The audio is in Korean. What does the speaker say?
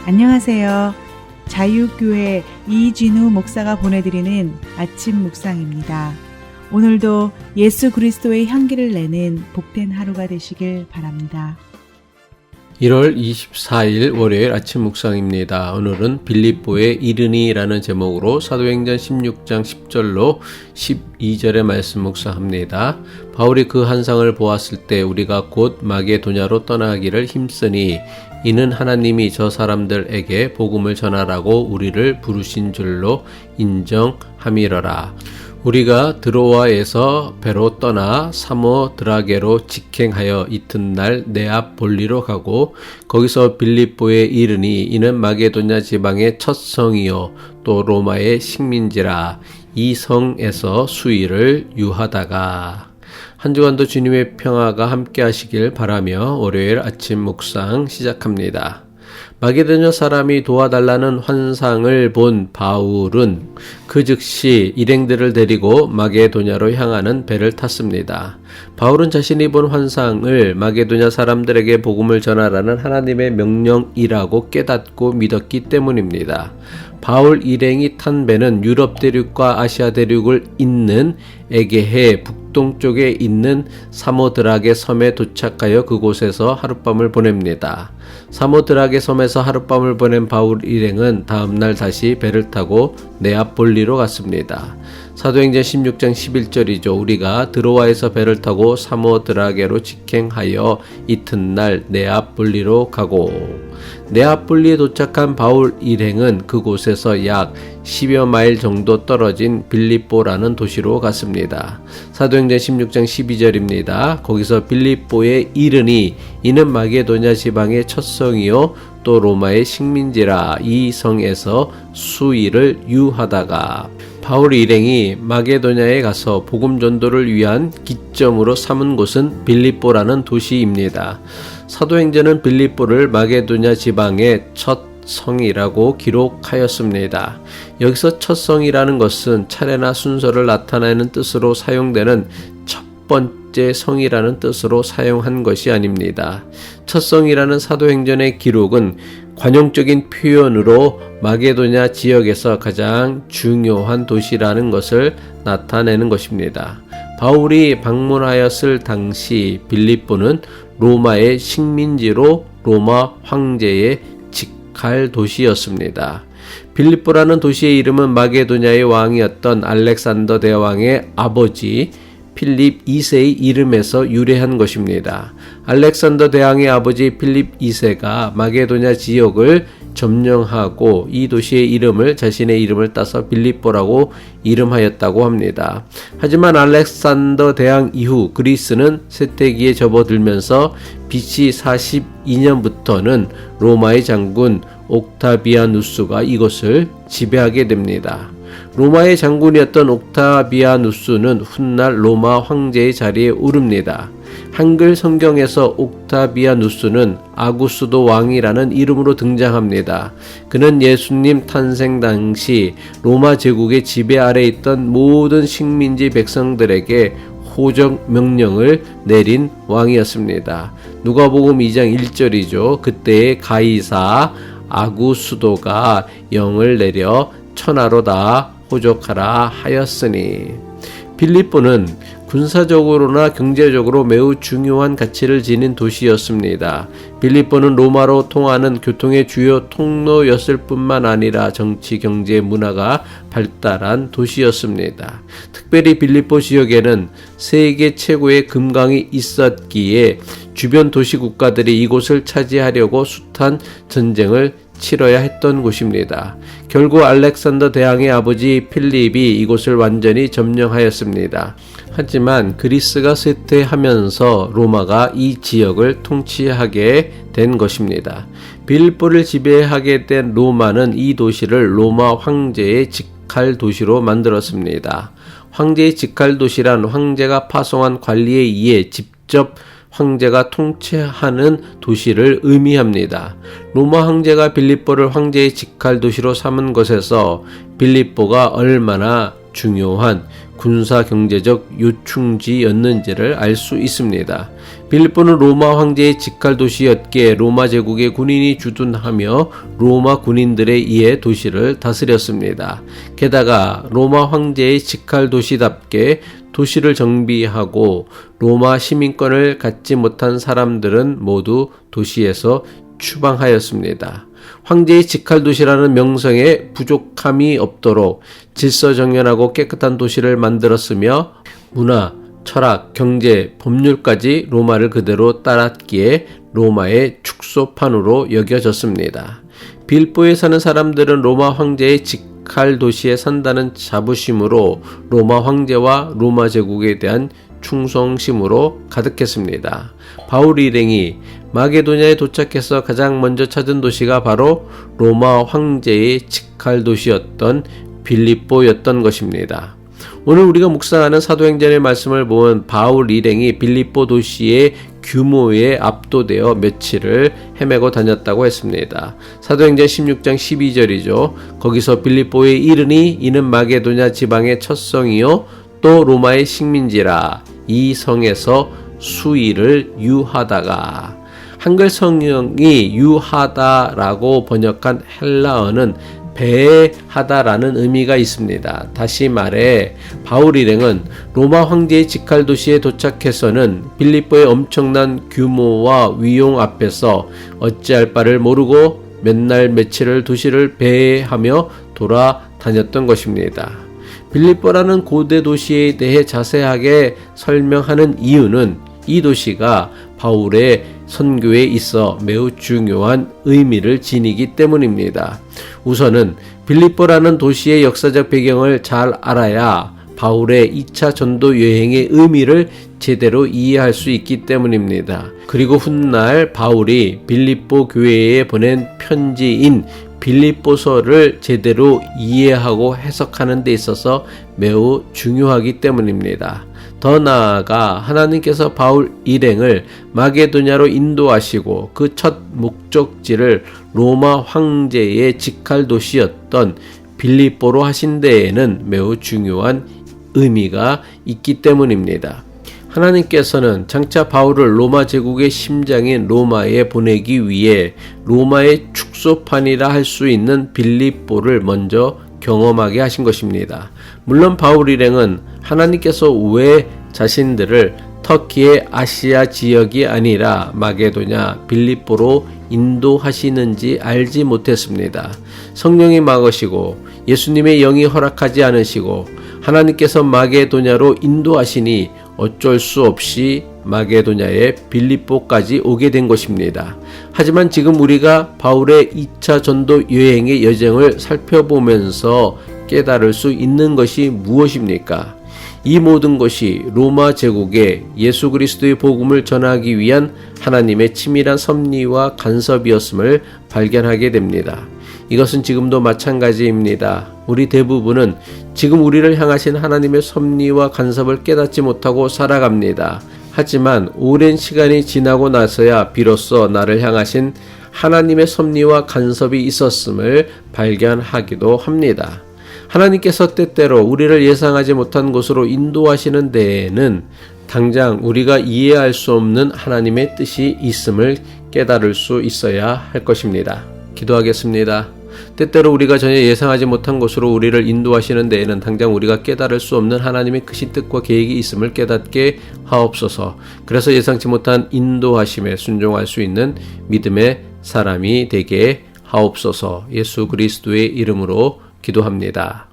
안녕하세요. 자유교회 이진우 목사가 보내드리는 아침 묵상입니다. 오늘도 예수 그리스도의 향기를 내는 복된 하루가 되시길 바랍니다. 1월 24일 월요일 아침 묵상입니다. 오늘은 빌립보의 이르니라는 제목으로 사도행전 16장 10절로 12절의 말씀 묵상합니다. 바울이 그 환상을 보았을 때 우리가 곧 마게도냐로 떠나기를 힘쓰니 이는 하나님이 저 사람들에게 복음을 전하라고 우리를 부르신 줄로 인정함이러라. 우리가 드로아에서 배로 떠나 사모드라게로 직행하여 이튿날 네아폴리로 가고 거기서 빌립보에 이르니 이는 마게도냐 지방의 첫 성이요 또 로마의 식민지라. 이 성에서 수일을 유하다가. 한 주간도 주님의 평화가 함께 하시길 바라며 월요일 아침 묵상 시작합니다. 마게도냐 사람이 도와달라는 환상을 본 바울은 그 즉시 일행들을 데리고 마게도냐로 향하는 배를 탔습니다. 바울은 자신이 본 환상을 마게도냐 사람들에게 복음을 전하라는 하나님의 명령이라고 깨닫고 믿었기 때문입니다. 바울 일행이 탄 배는 유럽 대륙과 아시아 대륙을 잇는 에게해 북동쪽에 있는 사모드라게 섬에 도착하여 그곳에서 하룻밤을 보냅니다. 사모드라게 섬에서 하룻밤을 보낸 바울 일행은 다음날 다시 배를 타고 네아폴리로 갔습니다. 사도행전 16장 11절이죠. 우리가 드로아에서 배를 타고 사모드라게로 직행하여 이튿날 네아폴리로 가고. 네아폴리에 도착한 바울 일행은 그곳에서 약 10여 마일 정도 떨어진 빌립보라는 도시로 갔습니다. 사도행전 16장 12절입니다. 거기서 빌립보에 이르니 이는 마게도냐 지방의 첫 성이요 또 로마의 식민지라. 이 성에서 수일을 유하다가. 바울 일행이 마게도냐에 가서 복음 전도를 위한 기점으로 삼은 곳은 빌립보라는 도시입니다. 사도행전은 빌립보를 마게도냐 지방의 첫 성이라고 기록하였습니다. 여기서 첫 성이라는 것은 차례나 순서를 나타내는 뜻으로 사용되는 첫 번째 성이라는 뜻으로 사용한 것이 아닙니다. 첫 성이라는 사도행전의 기록은 관용적인 표현으로 마게도냐 지역에서 가장 중요한 도시라는 것을 나타내는 것입니다. 바울이 방문하였을 당시 빌립보는 로마의 식민지로 로마 황제의 직할 도시였습니다. 빌립보라는 도시의 이름은 마게도냐의 왕이었던 알렉산더 대왕의 아버지 필립 2세의 이름에서 유래한 것입니다. 알렉산더 대왕의 아버지 필립 2세가 마게도냐 지역을 점령하고 이 도시의 이름을 자신의 이름을 따서 빌립보라고 이름하였다고 합니다. 하지만 알렉산더 대왕 이후 그리스는 쇠퇴기에 접어들면서 BC 42년부터는 로마의 장군 옥타비아누스가 이곳을 지배하게 됩니다. 로마의 장군이었던 옥타비아누스는 훗날 로마 황제의 자리에 오릅니다. 한글 성경에서 옥타비아누스는 아구스도 왕이라는 이름으로 등장합니다. 그는 예수님 탄생 당시 로마 제국의 지배 아래 있던 모든 식민지 백성들에게 호적 명령을 내린 왕이었습니다. 누가복음 2장 1절이죠. 그때의 가이사 아구스도가 영을 내려 천하로 다 호족하라 하였으니. 빌립보는 군사적으로나 경제적으로 매우 중요한 가치를 지닌 도시였습니다. 빌립보는 로마로 통하는 교통의 주요 통로였을 뿐만 아니라 정치, 경제, 문화가 발달한 도시였습니다. 특별히 빌립보 지역에는 세계 최고의 금강이 있었기에 주변 도시 국가들이 이곳을 차지하려고 숱한 전쟁을 치러야 했던 곳입니다. 결국 알렉산더 대왕의 아버지 필립이 이곳을 완전히 점령하였습니다. 하지만 그리스가 쇠퇴하면서 로마가 이 지역을 통치하게 된 것입니다. 빌립보를 지배하게 된 로마는 이 도시를 로마 황제의 직할 도시로 만들었습니다. 황제의 직할 도시란 황제가 파송한 관리에 의해 직접 황제가 통치하는 도시를 의미합니다. 로마 황제가 빌립보를 황제의 직할 도시로 삼은 것에서 빌립보가 얼마나 중요한 군사 경제적 요충지였는지를 알 수 있습니다. 빌립보는 로마 황제의 직할 도시였기에 로마 제국의 군인이 주둔하며 로마 군인들에 의해 도시를 다스렸습니다. 게다가 로마 황제의 직할 도시답게 도시를 정비하고 로마 시민권을 갖지 못한 사람들은 모두 도시에서 추방하였습니다. 황제의 직할 도시라는 명성에 부족함이 없도록 질서정연하고 깨끗한 도시를 만들었으며 문화, 철학, 경제, 법률까지 로마를 그대로 따랐기에 로마의 축소판으로 여겨졌습니다. 빌보에 사는 사람들은 로마 황제의 직할 도시에 산다는 자부심으로 로마 황제와 로마 제국에 대한 충성심으로 가득했습니다. 바울 일행이 마게도냐에 도착해서 가장 먼저 찾은 도시가 바로 로마 황제의 직할 도시였던 빌립보였던 것입니다. 오늘 우리가 묵상하는 사도행전의 말씀을 보면 바울 일행이 빌립보 도시의 규모에 압도되어 며칠을 헤매고 다녔다고 했습니다. 사도행전 16장 12절이죠. 거기서 빌립보에 이르니 이는 마게도냐 지방의 첫 성이요 또 로마의 식민지라. 이 성에서 수일을 유하다가. 한글 성경이 유하다라고 번역한 헬라어는 배하다라는 의미가 있습니다. 다시 말해 바울 일행은 로마 황제의 직할 도시에 도착해서는 빌립보의 엄청난 규모와 위용 앞에서 어찌할 바를 모르고 몇 날 며칠을 도시를 배회하며 돌아다녔던 것입니다. 빌립보라는 고대 도시에 대해 자세하게 설명하는 이유는 이 도시가 바울의 선교에 있어 매우 중요한 의미를 지니기 때문입니다. 우선은 빌립보라는 도시의 역사적 배경을 잘 알아야 바울의 2차 전도 여행의 의미를 제대로 이해할 수 있기 때문입니다. 그리고 훗날 바울이 빌립보 교회에 보낸 편지인 빌립보서를 제대로 이해하고 해석하는 데 있어서 매우 중요하기 때문입니다. 더 나아가 하나님께서 바울 일행을 마게도냐로 인도하시고 그 첫 목적지를 로마 황제의 직할 도시였던 빌립보로 하신 데에는 매우 중요한 의미가 있기 때문입니다. 하나님께서는 장차 바울을 로마 제국의 심장인 로마에 보내기 위해 로마의 축소판이라 할 수 있는 빌립보를 먼저 경험하게 하신 것입니다. 물론 바울 일행은 하나님께서 왜 자신들을 터키의 아시아 지역이 아니라 마게도냐, 빌립보로 인도하시는지 알지 못했습니다. 성령이 막으시고 예수님의 영이 허락하지 않으시고 하나님께서 마게도냐로 인도하시니 어쩔 수 없이 마게도냐의 빌립보까지 오게 된 것입니다. 하지만 지금 우리가 바울의 2차 전도 여행의 여정을 살펴보면서 깨달을 수 있는 것이 무엇입니까? 이 모든 것이 로마 제국에 예수 그리스도의 복음을 전하기 위한 하나님의 치밀한 섭리와 간섭이었음을 발견하게 됩니다. 이것은 지금도 마찬가지입니다. 우리 대부분은 지금 우리를 향하신 하나님의 섭리와 간섭을 깨닫지 못하고 살아갑니다. 하지만 오랜 시간이 지나고 나서야 비로소 나를 향하신 하나님의 섭리와 간섭이 있었음을 발견하기도 합니다. 하나님께서 때때로 우리를 예상하지 못한 곳으로 인도하시는 데에는 당장 우리가 이해할 수 없는 하나님의 뜻이 있음을 깨달을 수 있어야 할 것입니다. 기도하겠습니다. 때때로 우리가 전혀 예상하지 못한 곳으로 우리를 인도하시는 데에는 당장 우리가 깨달을 수 없는 하나님의 크신 뜻과 계획이 있음을 깨닫게 하옵소서. 그래서 예상치 못한 인도하심에 순종할 수 있는 믿음의 사람이 되게 하옵소서. 예수 그리스도의 이름으로 기도합니다.